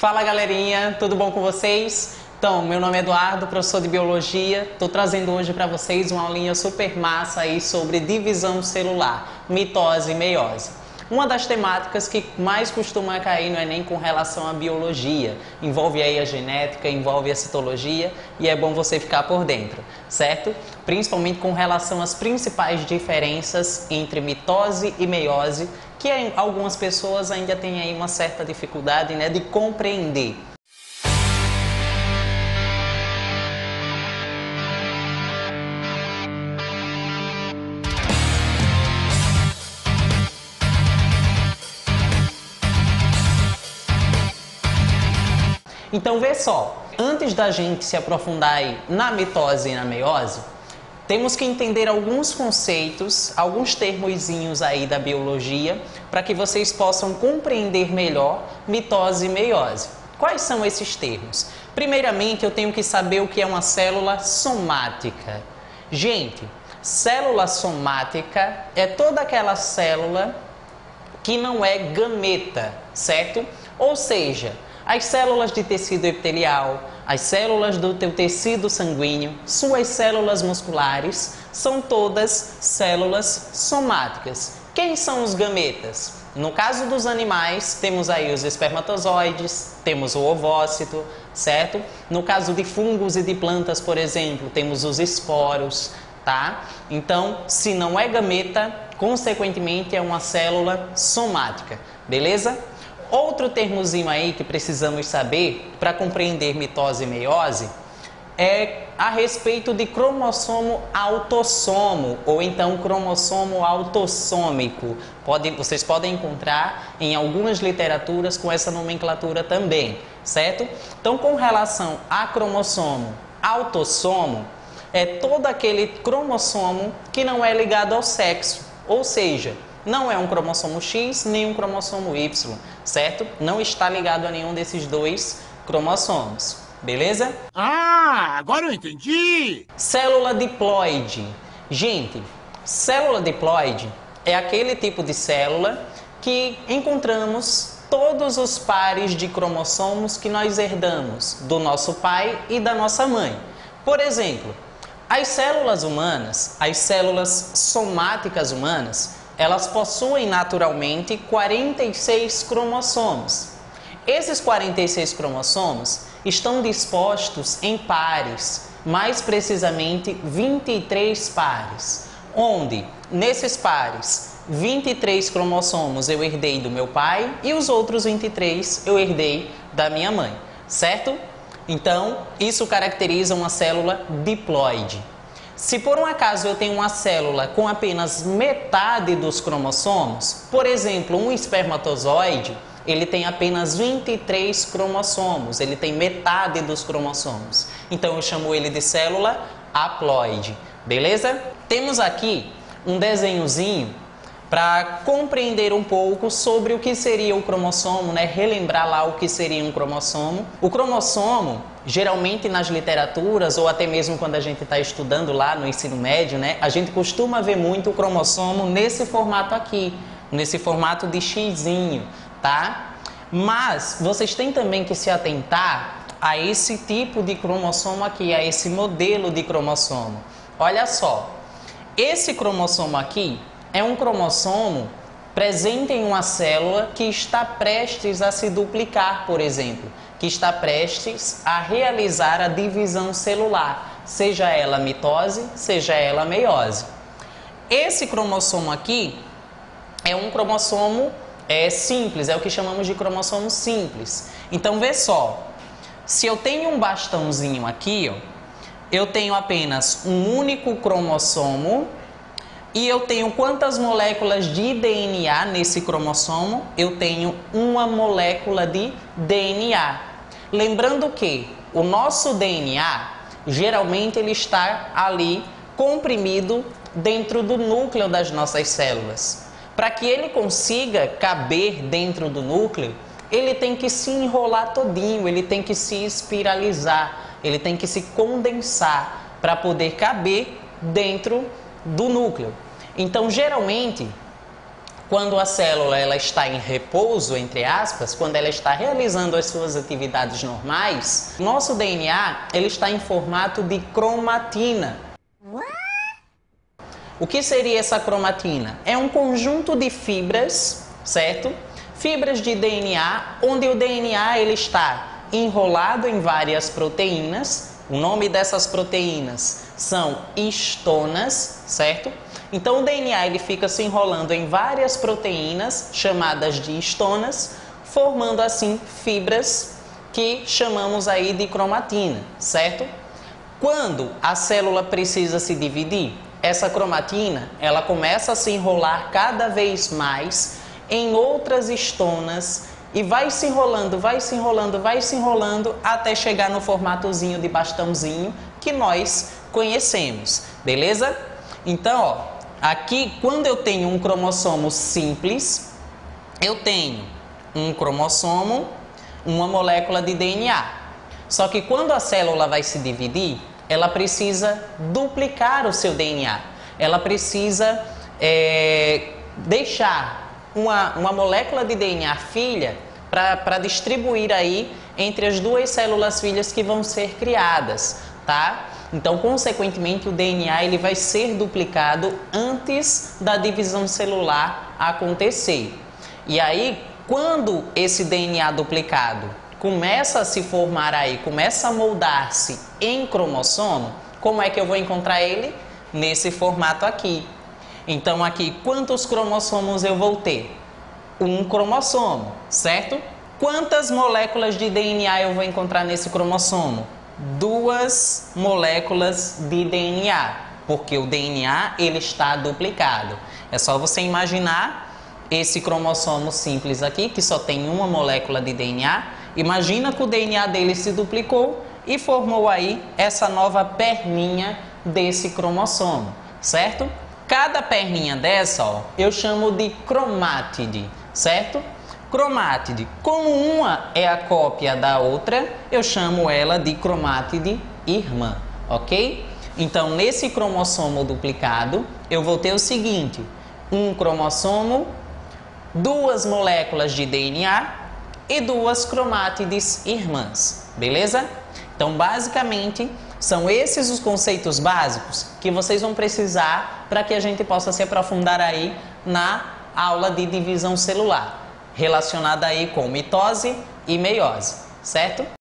Fala galerinha, tudo bom com vocês? Então, meu nome é Eduardo, professor de Biologia. Estou trazendo hoje para vocês uma aulinha super massa aí sobre divisão celular, mitose e meiose. Uma das temáticas que mais costuma cair no Enem com relação à biologia. Envolve aí a genética, envolve a citologia e é bom você ficar por dentro, certo? Principalmente com relação às principais diferenças entre mitose e meiose, que algumas pessoas ainda têm aí uma certa dificuldade, né, de compreender. Então vê só, antes da gente se aprofundar aí na mitose e na meiose, temos que entender alguns conceitos, alguns termozinhos aí da biologia, para que vocês possam compreender melhor mitose e meiose. Quais são esses termos? Primeiramente, eu tenho que saber o que é uma célula somática. Gente, célula somática é toda aquela célula que não é gameta, certo? Ou seja, as células de tecido epitelial, as células do teu tecido sanguíneo, suas células musculares, são todas células somáticas. Quem são os gametas? No caso dos animais, temos aí os espermatozoides, temos o ovócito, certo? No caso de fungos e de plantas, por exemplo, temos os esporos, tá? Então, se não é gameta, consequentemente é uma célula somática, beleza? Outro termozinho aí que precisamos saber para compreender mitose e meiose é a respeito de cromossomo autossomo ou então cromossomo autossômico. Vocês podem encontrar em algumas literaturas com essa nomenclatura também, certo? Então, com relação a cromossomo autossomo, é todo aquele cromossomo que não é ligado ao sexo, ou seja, não é um cromossomo X nem um cromossomo Y, certo? Não está ligado a nenhum desses dois cromossomos, beleza? Ah, agora eu entendi! Célula diploide. Gente, célula diploide é aquele tipo de célula que encontramos todos os pares de cromossomos que nós herdamos do nosso pai e da nossa mãe. Por exemplo, as células humanas, as células somáticas humanas, elas possuem naturalmente 46 cromossomos. Esses 46 cromossomos estão dispostos em pares, mais precisamente 23 pares, onde nesses pares 23 cromossomos eu herdei do meu pai e os outros 23 eu herdei da minha mãe, certo? Então, isso caracteriza uma célula diploide. Se por um acaso eu tenho uma célula com apenas metade dos cromossomos, por exemplo, um espermatozoide, ele tem apenas 23 cromossomos, ele tem metade dos cromossomos. Então eu chamo ele de célula haploide, beleza? Temos aqui um desenhozinho para compreender um pouco sobre o que seria o cromossomo, né? Relembrar lá o que seria um cromossomo. O cromossomo, geralmente nas literaturas ou até mesmo quando a gente está estudando lá no ensino médio, né? A gente costuma ver muito o cromossomo nesse formato aqui, nesse formato de xizinho, tá? Mas vocês têm também que se atentar a esse tipo de cromossomo aqui, a esse modelo de cromossomo. Olha só, esse cromossomo aqui é um cromossomo presente em uma célula que está prestes a se duplicar, por exemplo, que está prestes a realizar a divisão celular, seja ela mitose, seja ela meiose. Esse cromossomo aqui é um cromossomo simples, é o que chamamos de cromossomo simples. Então, vê só, se eu tenho um bastãozinho aqui, ó, eu tenho apenas um único cromossomo. E eu tenho quantas moléculas de DNA nesse cromossomo? Eu tenho uma molécula de DNA. Lembrando que o nosso DNA, geralmente ele está ali comprimido dentro do núcleo das nossas células. Para que ele consiga caber dentro do núcleo, ele tem que se enrolar todinho, ele tem que se espiralizar, ele tem que se condensar para poder caber dentro do núcleo. Então, geralmente, quando a célula ela está em repouso, entre aspas, quando ela está realizando as suas atividades normais, nosso DNA ele está em formato de cromatina. O que seria essa cromatina? É um conjunto de fibras, certo? Fibras de DNA, onde o DNA ele está enrolado em várias proteínas. O nome dessas proteínas são histonas, certo? Então o DNA ele fica se enrolando em várias proteínas chamadas de histonas, formando assim fibras que chamamos aí de cromatina, certo? Quando a célula precisa se dividir, essa cromatina ela começa a se enrolar cada vez mais em outras histonas e vai se enrolando, vai se enrolando, vai se enrolando até chegar no formatozinho de bastãozinho que nós conhecemos, beleza? Então, ó, aqui quando eu tenho um cromossomo simples, eu tenho um cromossomo, uma molécula de DNA. Só que quando a célula vai se dividir, ela precisa duplicar o seu DNA. Ela precisa deixar uma molécula de DNA filha para distribuir aí entre as duas células filhas que vão ser criadas, tá? Então, consequentemente, o DNA ele vai ser duplicado antes da divisão celular acontecer. E aí, quando esse DNA duplicado começa a se formar aí, começa a moldar-se em cromossomo, como é que eu vou encontrar ele? Nesse formato aqui. Então, aqui, quantos cromossomos eu vou ter? Um cromossomo, certo? Quantas moléculas de DNA eu vou encontrar nesse cromossomo? 2 moléculas de DNA, porque o DNA ele está duplicado. É só você imaginar esse cromossomo simples aqui, que só tem uma molécula de DNA. Imagina que o DNA dele se duplicou e formou aí essa nova perninha desse cromossomo, certo? Cada perninha dessa, ó, eu chamo de cromátide, certo? Cromátide, como uma é a cópia da outra, eu chamo ela de cromátide irmã, ok? Então, nesse cromossomo duplicado, eu vou ter o seguinte: um cromossomo, 2 moléculas de DNA e 2 cromátides irmãs, beleza? Então, basicamente, são esses os conceitos básicos que vocês vão precisar para que a gente possa se aprofundar aí na aula de divisão celular, relacionada aí com mitose e meiose, certo?